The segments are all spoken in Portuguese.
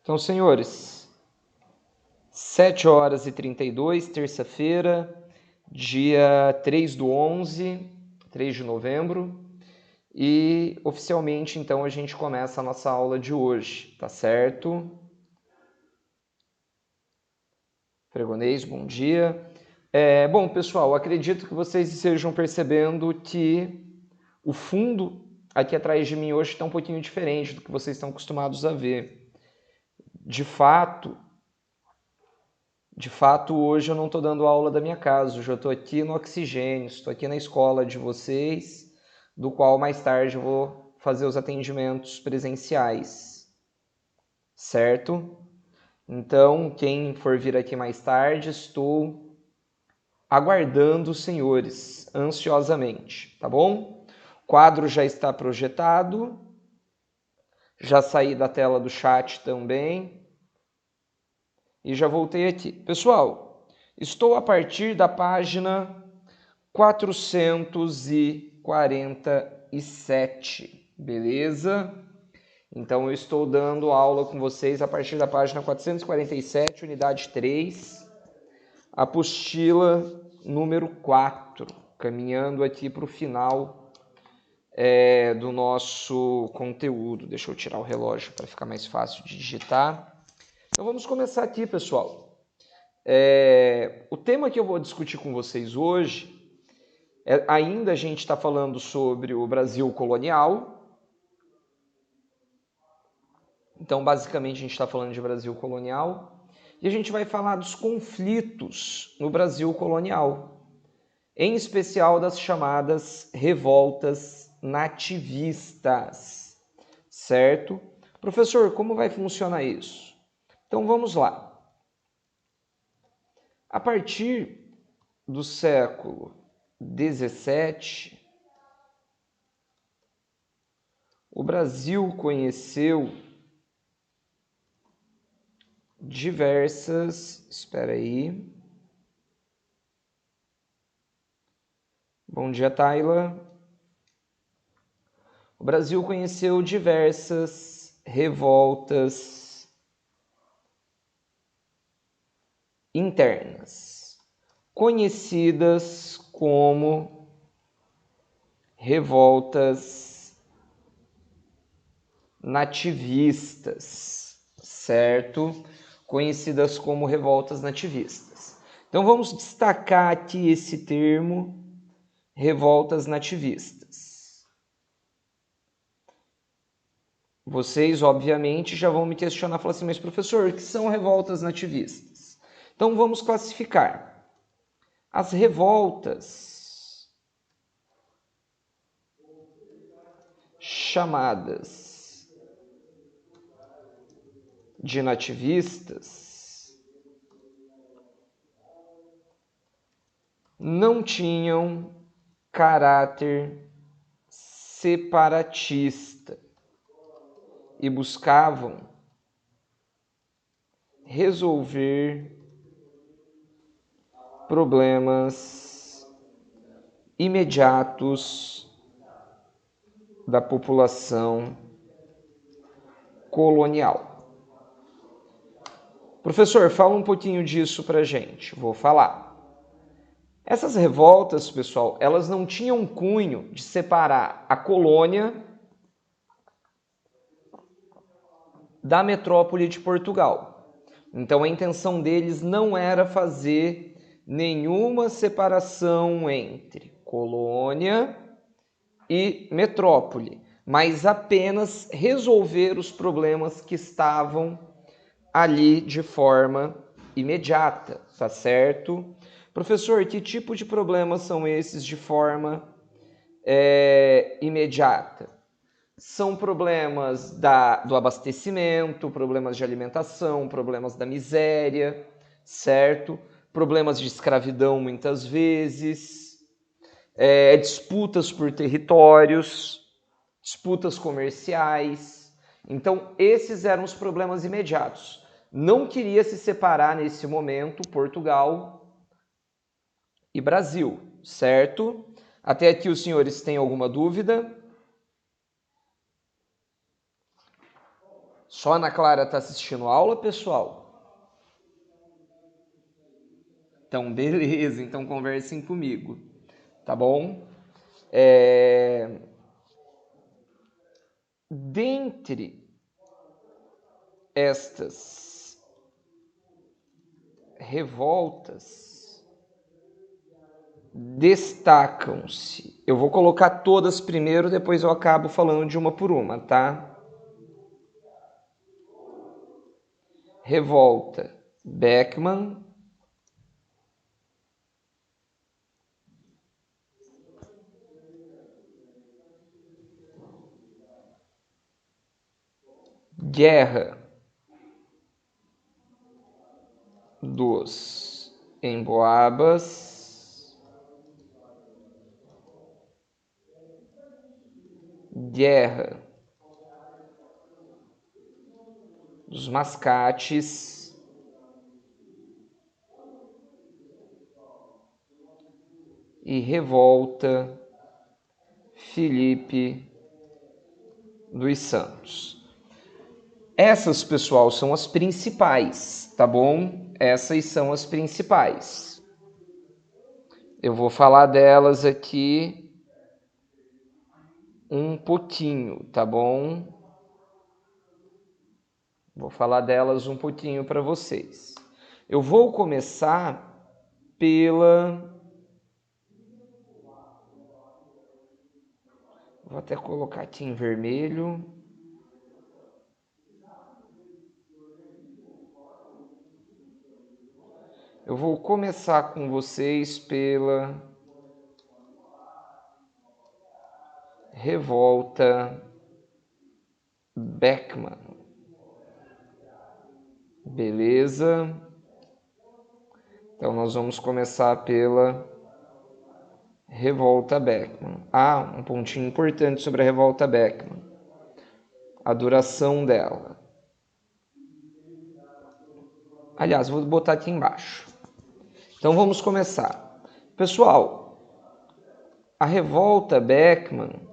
Então, senhores, 7h32, terça-feira, dia 3/11, 3 de novembro, e oficialmente, então, a gente começa a nossa aula de hoje, tá certo? Fregonês, bom dia. Bom, pessoal, acredito que vocês estejam percebendo que o fundo aqui atrás de mim hoje está um pouquinho diferente do que vocês estão acostumados a ver. De fato, hoje eu não estou dando aula da minha casa, hoje eu estou aqui no Oxigênio, estou aqui na escola de vocês, do qual mais tarde eu vou fazer os atendimentos presenciais, certo? Então, quem for vir aqui mais tarde, estou aguardando os senhores ansiosamente, tá bom? O quadro já está projetado, já saí da tela do chat também e já voltei aqui. Pessoal, estou a partir da página 447, beleza? Então eu estou dando aula com vocês a partir da página 447, unidade 3, apostila número 4, caminhando aqui para o final do nosso conteúdo. Deixa eu tirar o relógio para ficar mais fácil de digitar. Então vamos começar aqui, pessoal. O tema que eu vou discutir com vocês hoje, ainda a gente está falando sobre o Brasil colonial. Então, basicamente, a gente está falando de Brasil colonial. E a gente vai falar dos conflitos no Brasil colonial, em especial das chamadas revoltas nativistas, certo? Professor, como vai funcionar isso? Então, vamos lá. A partir do século XVII, o Brasil conheceu diversas... Espera aí. Bom dia, Tayla. O Brasil conheceu diversas revoltas internas, conhecidas como revoltas nativistas, certo? Conhecidas como revoltas nativistas. Então vamos destacar aqui esse termo, revoltas nativistas. Vocês, obviamente, já vão me questionar, falar assim, mas professor, o que são revoltas nativistas? Então vamos classificar. As revoltas chamadas de nativistas não tinham caráter separatista e buscavam resolver problemas imediatos da população colonial. Professor, fala um pouquinho disso pra gente. Vou falar. Essas revoltas, pessoal, elas não tinham cunho de separar a colônia da metrópole de Portugal. Então a intenção deles não era fazer nenhuma separação entre colônia e metrópole, mas apenas resolver os problemas que estavam ali de forma imediata, tá certo? Professor, que tipo de problemas são esses de forma imediata? São problemas do abastecimento, problemas de alimentação, problemas da miséria, certo? Problemas de escravidão muitas vezes, disputas por territórios, disputas comerciais. Então, esses eram os problemas imediatos. Não queria se separar nesse momento Portugal e Brasil, certo? Até aqui os senhores têm alguma dúvida? Só a Ana Clara está assistindo a aula, pessoal? Então, beleza. Então, conversem comigo, tá bom? Dentre estas revoltas, destacam-se. Eu vou colocar todas primeiro, depois eu acabo falando de uma por uma, tá? Revolta Beckmann, Guerra dos Emboabas, Guerra dos Mascates, e Revolta Felipe dos Santos. Essas, pessoal, são as principais, tá bom? Essas são as principais. Eu vou falar delas aqui um pouquinho, tá bom? Vou falar delas um pouquinho para vocês. Eu vou começar pela... Vou até colocar aqui em vermelho. Eu vou começar com vocês pela Revolta Beckmann. Beleza? Então, nós vamos começar pela Revolta Beckmann. Ah, um pontinho importante sobre a Revolta Beckmann. A duração dela. Aliás, vou botar aqui embaixo. Então, vamos começar. Pessoal, a Revolta Beckmann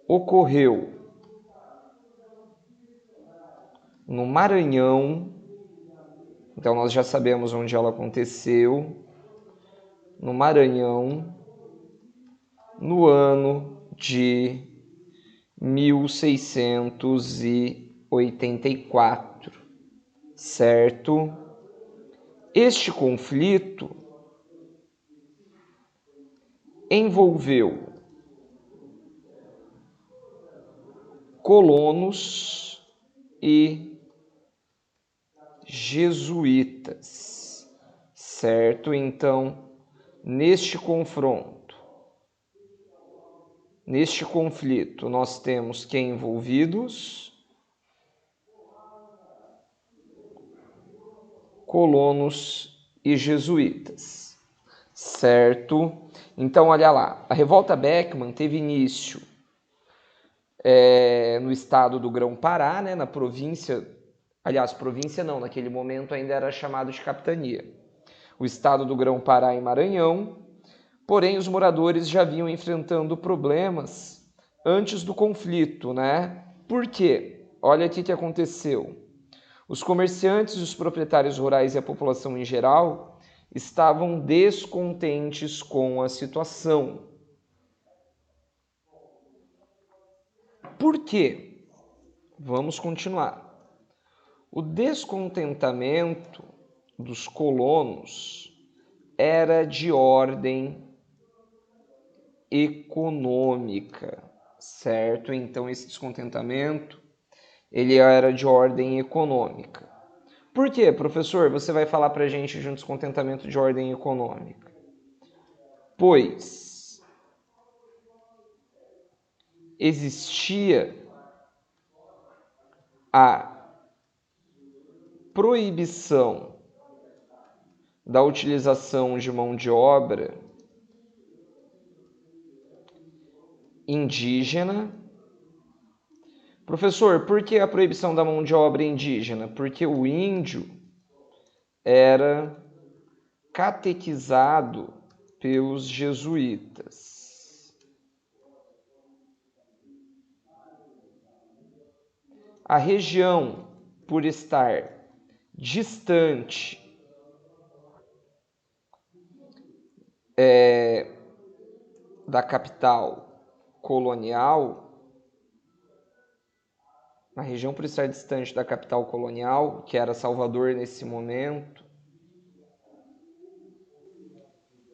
ocorreu no Maranhão. Então, nós já sabemos onde ela aconteceu. No Maranhão, no ano de 1684, certo? Este conflito envolveu colonos e jesuítas, certo? Então, neste conflito, nós temos quem envolvidos? Colonos e jesuítas, certo? Então, olha lá, a Revolta Beckmann teve início no estado do Grão-Pará, né, na província, aliás, província não, naquele momento ainda era chamado de capitania, o estado do Grão-Pará em Maranhão. Porém, os moradores já vinham enfrentando problemas antes do conflito, né? Por quê? Olha aqui o que aconteceu. Os comerciantes, os proprietários rurais e a população em geral estavam descontentes com a situação. Por quê? Vamos continuar. O descontentamento dos colonos era de ordem econômica, certo? Então, esse descontentamento, ele era de ordem econômica. Por quê, professor? Você vai falar para a gente de um descontentamento de ordem econômica. Pois existia a proibição da utilização de mão de obra indígena. Professor, por que a proibição da mão de obra indígena? Porque o índio era catequizado pelos jesuítas. A região, por estar distante da capital colonial, a região por estar distante da capital colonial, que era Salvador nesse momento,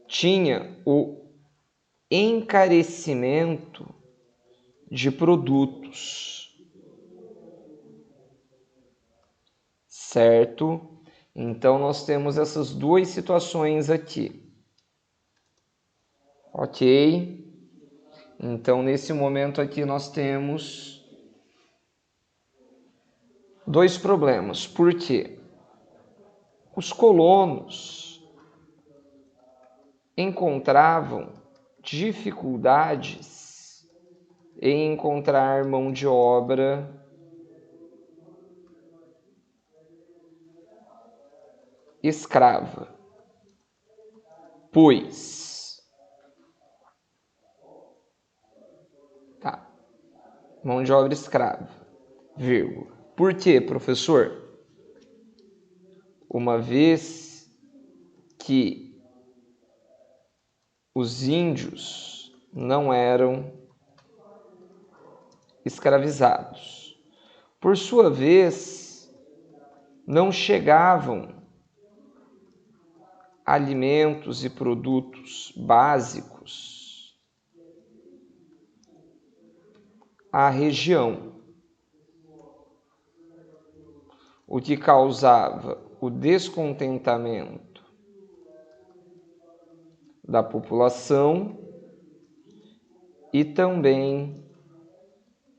tinha o encarecimento de produtos, certo? Então, nós temos essas duas situações aqui. Ok? Então, nesse momento aqui, nós temos dois problemas. Por quê? Os colonos encontravam dificuldades em encontrar mão de obra escrava, pois mão de obra escrava, vírgula. Por quê, professor? Uma vez que os índios não eram escravizados. Por sua vez, não chegavam alimentos e produtos básicos à região, o que causava o descontentamento da população e também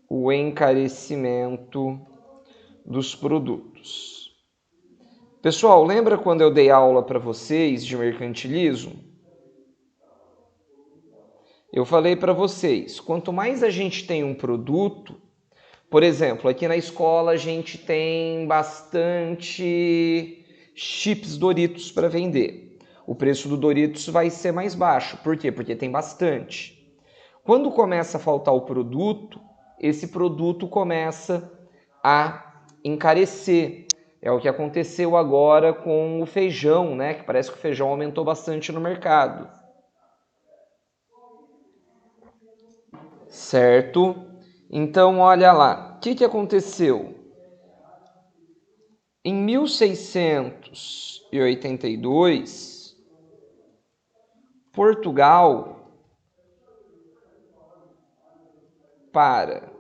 o encarecimento dos produtos. Pessoal, lembra quando eu dei aula para vocês de mercantilismo? Eu falei para vocês, quanto mais a gente tem um produto, por exemplo, aqui na escola a gente tem bastante chips Doritos para vender. O preço do Doritos vai ser mais baixo. Por quê? Porque tem bastante. Quando começa a faltar o produto, esse produto começa a encarecer. É o que aconteceu agora com o feijão, né? Que parece que o feijão aumentou bastante no mercado. Certo? Então, olha lá. O que aconteceu? Em 1682, Portugal, para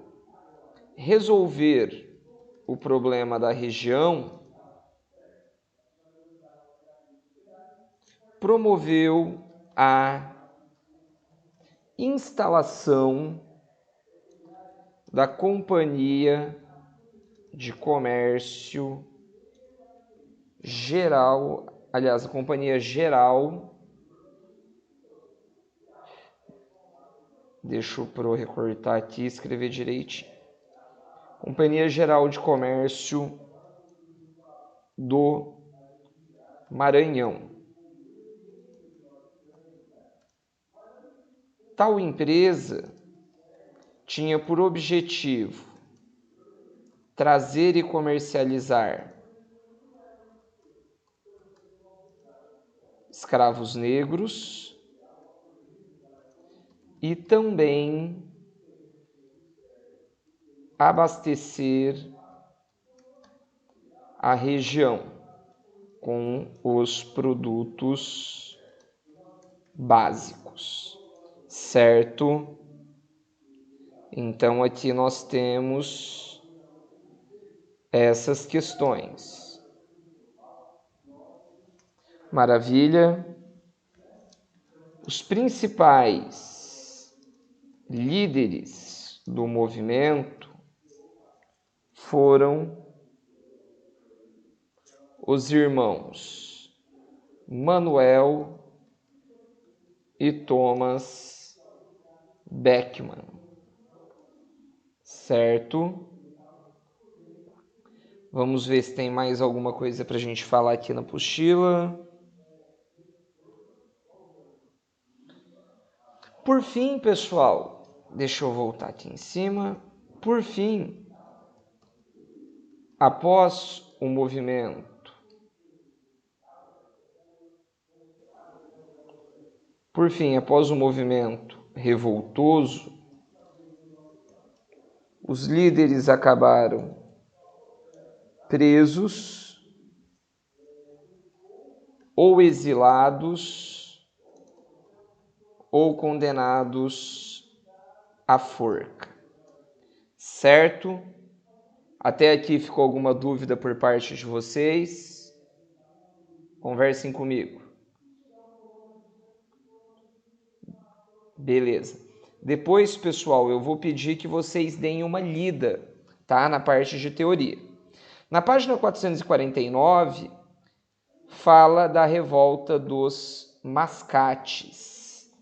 resolver o problema da região, promoveu a instalação da Companhia de Comércio Geral, aliás, a Companhia Geral, deixa eu recortar aqui e escrever direitinho, Companhia Geral de Comércio do Maranhão. Tal empresa tinha por objetivo trazer e comercializar escravos negros e também abastecer a região com os produtos básicos, certo? Então aqui nós temos essas questões. Maravilha. Os principais líderes do movimento foram os irmãos Manuel e Thomas Beckman, certo? Vamos ver se tem mais alguma coisa para a gente falar aqui na apostila. Por fim, pessoal, deixa eu voltar aqui em cima. Por fim, Após o movimento revoltoso, os líderes acabaram presos ou exilados ou condenados à forca. Certo? Até aqui ficou alguma dúvida por parte de vocês? Conversem comigo. Beleza. Depois, pessoal, eu vou pedir que vocês deem uma lida, tá? Na parte de teoria. Na página 449, fala da revolta dos mascates,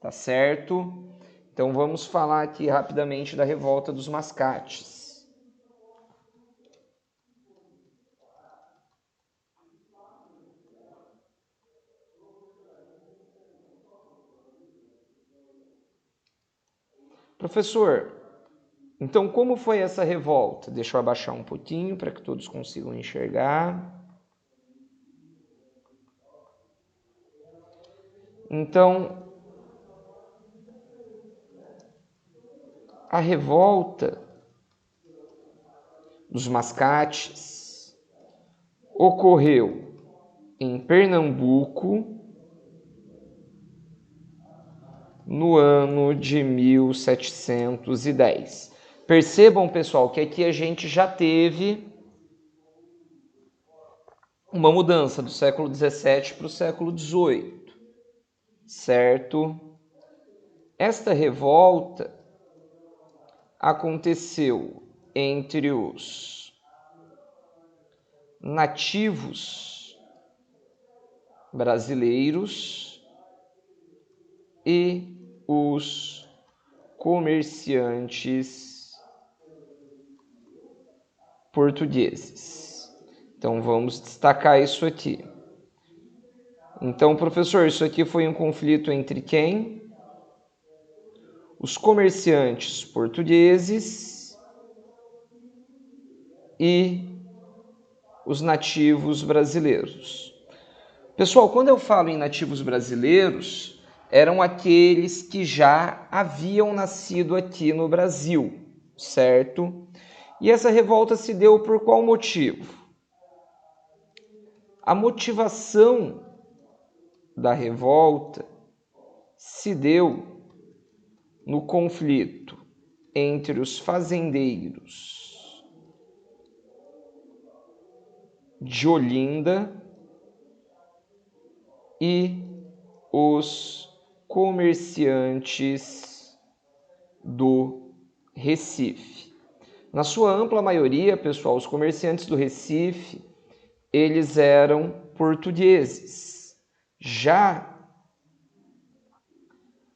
tá certo? Então, vamos falar aqui rapidamente da revolta dos mascates. Professor, então como foi essa revolta? Deixa eu abaixar um pouquinho para que todos consigam enxergar. Então, a revolta dos mascates ocorreu em Pernambuco no ano de 1710. Percebam, pessoal, que aqui a gente já teve uma mudança do século XVII para o século XVIII, certo? Esta revolta aconteceu entre os nativos brasileiros e os comerciantes portugueses. Então, vamos destacar isso aqui. Então, professor, isso aqui foi um conflito entre quem? Os comerciantes portugueses e os nativos brasileiros. Pessoal, quando eu falo em nativos brasileiros, eram aqueles que já haviam nascido aqui no Brasil, certo? E essa revolta se deu por qual motivo? A motivação da revolta se deu no conflito entre os fazendeiros de Olinda e os comerciantes do Recife. Na sua ampla maioria, pessoal, os comerciantes do Recife, eles eram portugueses. Já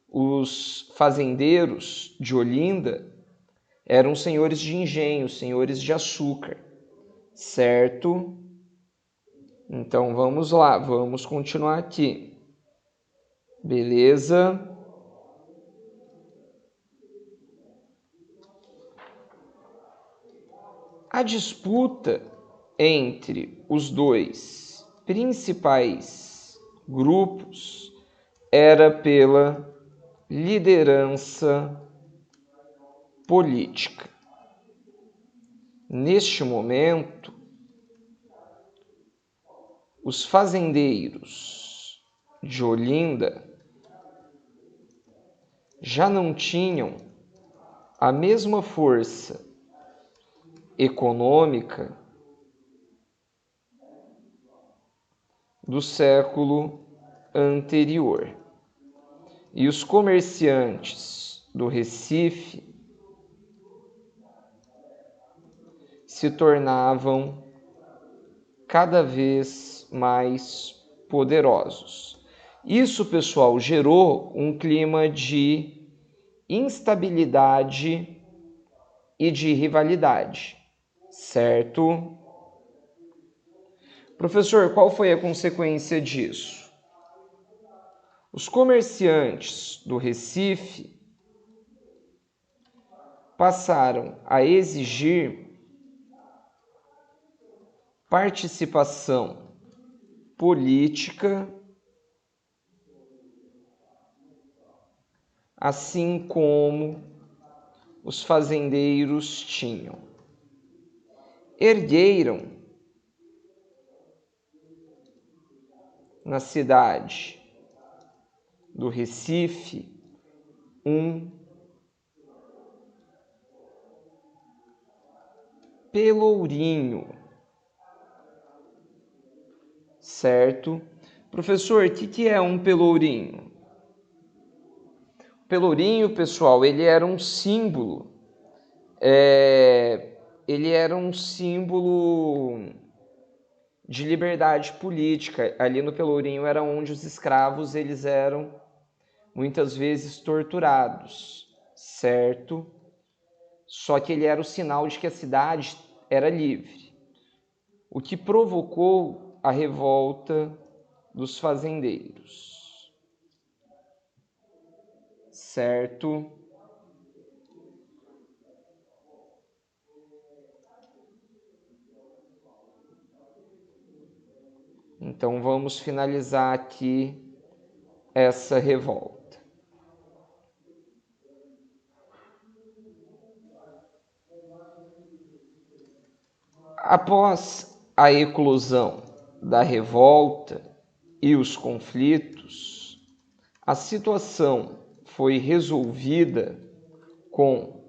os fazendeiros de Olinda eram senhores de engenho, senhores de açúcar, certo? Então, vamos lá, vamos continuar aqui. Beleza? A disputa entre os dois principais grupos era pela liderança política. Neste momento, os fazendeiros de Olinda já não tinham a mesma força econômica do século anterior. E os comerciantes do Recife se tornavam cada vez mais poderosos. Isso, pessoal, gerou um clima de instabilidade e de rivalidade, certo? Professor, qual foi a consequência disso? Os comerciantes do Recife passaram a exigir participação política, assim como os fazendeiros tinham. Ergueram na cidade do Recife um pelourinho, certo? Professor, o que é um pelourinho? O pelourinho, pessoal, ele era um símbolo, de liberdade política. Ali no pelourinho era onde os escravos eles eram muitas vezes torturados, certo? Só que ele era o sinal de que a cidade era livre, o que provocou a revolta dos fazendeiros, certo? Então vamos finalizar aqui essa revolta. Após a eclosão da revolta e os conflitos, a situação foi resolvida com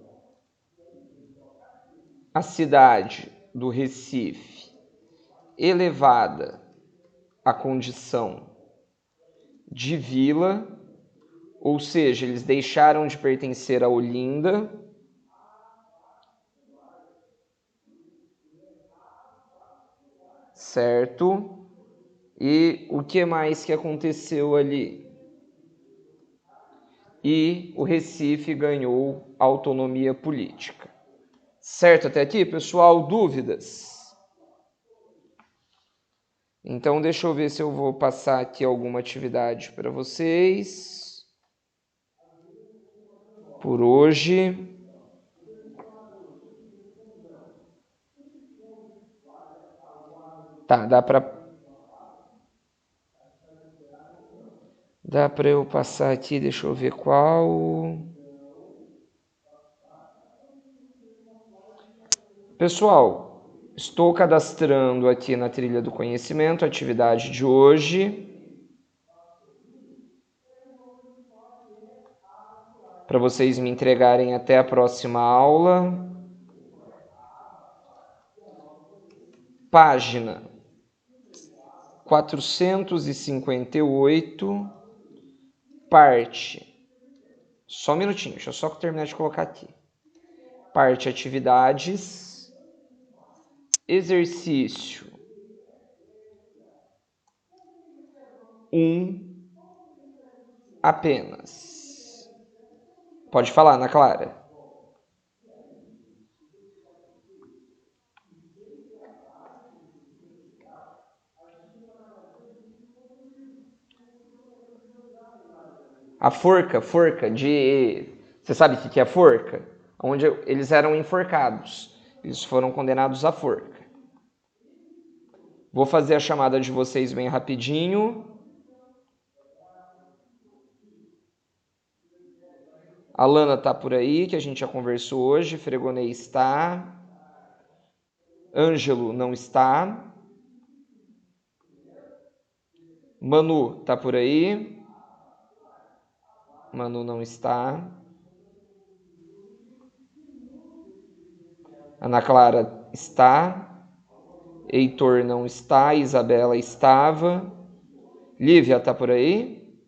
a cidade do Recife elevada à condição de vila, ou seja, eles deixaram de pertencer a Olinda, certo? E o que mais que aconteceu ali? E o Recife ganhou autonomia política. Certo até aqui, pessoal? Dúvidas? Então, deixa eu ver se eu vou passar aqui alguma atividade para vocês. Por hoje. Tá, dá para eu passar aqui, deixa eu ver qual. Pessoal, estou cadastrando aqui na trilha do conhecimento a atividade de hoje. Para vocês me entregarem até a próxima aula. Página 458, parte. Só um minutinho, deixa eu só terminar de colocar aqui. Parte atividades, exercício 1 apenas. Pode falar, Ana Clara. A forca de... Você sabe o que é forca? Onde eles eram enforcados. Eles foram condenados à forca. Vou fazer a chamada de vocês bem rapidinho. A Lana está por aí, que a gente já conversou hoje. Fregonei está. Ângelo não está. Manu está por aí. Manu não está. Ana Clara está. Heitor não está. Isabela estava. Lívia está por aí?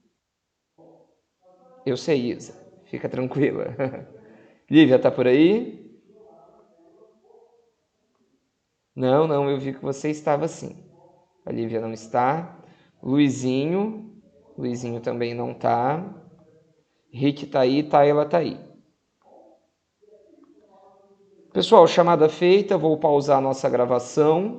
Eu sei, Isa. Fica tranquila. Lívia está por aí? Não, eu vi que você estava sim. A Lívia não está. Luizinho também não está. Rick está aí, Tayla está aí. Pessoal, chamada feita, vou pausar a nossa gravação.